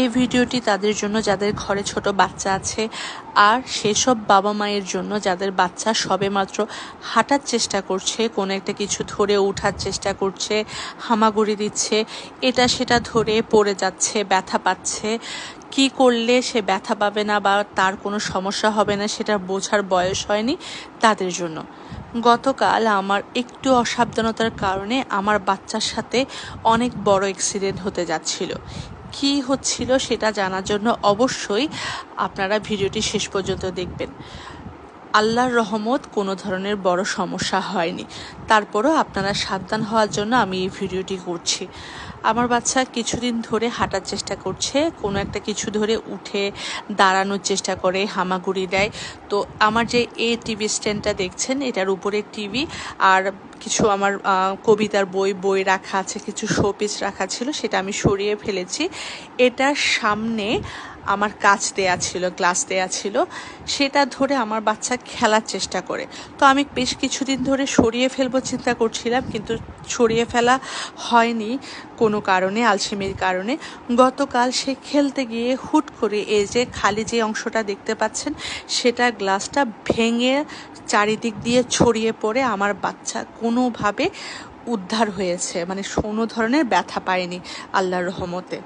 এই ভিডিওটি তাদের জন্য যাদের ঘরে ছোট বাচ্চা আছে, আর সেসব বাবা মায়ের জন্য যাদের বাচ্চা সবেমাত্র হাঁটার চেষ্টা করছে, কোনো একটা কিছু ধরে ওঠার চেষ্টা করছে, হামাগুড়ি দিচ্ছে, এটা সেটা ধরে পড়ে যাচ্ছে, ব্যথা পাচ্ছে। কি করলে সে ব্যথা পাবে না বা তার কোনো সমস্যা হবে না সেটা বোঝার বয়স হয়নি তাদের জন্য। গতকাল আমার একটু অসাবধানতার কারণে আমার বাচ্চার সাথে অনেক বড় অ্যাক্সিডেন্ট হতে যাচ্ছিল। কি হচ্ছিল সেটা জানার জন্য অবশ্যই আপনারা ভিডিওটি শেষ পর্যন্ত দেখবেন। আল্লাহর রহমত কোনো ধরনের বড় সমস্যা হয়নি, তারপরও আপনারা সাবধান হওয়ার জন্য আমি এই ভিডিওটি করছি। আমার বাচ্চা কিছুদিন ধরে হাঁটার চেষ্টা করছে, কোনো একটা কিছু ধরে উঠে দাঁড়ানোর চেষ্টা করে, হামাগুড়ি দেয়। তো আমার যে এই টিভি স্ট্যান্ডটা দেখছেন, এটার উপরে টিভি আর কিছু আমার কবিতার বই রাখা আছে, কিছু শোপিস রাখা ছিল, সেটা আমি সরিয়ে ফেলেছি। এটার সামনে আমার কাচ দেয়া ছিল, গ্লাস দেয়া ছিল, সেটা ধরে আমার বাচ্চা খেলার চেষ্টা করে। তো আমি বেশ কিছুদিন ধরে সরিয়ে ফেলবো চিন্তা করছিলাম, কিন্তু সরিয়ে ফেলা হয়নি কোনো কারণে, আলসেমির কারণে। গতকাল সে খেলতে গিয়ে হুট করে এই যে খালি যে অংশটা দেখতে পাচ্ছেন, সেটা গ্লাসটা ভেঙে চারিদিক দিয়ে ছড়িয়ে পড়ে আমার বাচ্চা কোনোভাবে উদ্ধার হয়েছে, মানে কোনো ধরনের ব্যথা পায়নি আল্লাহর রহমতে।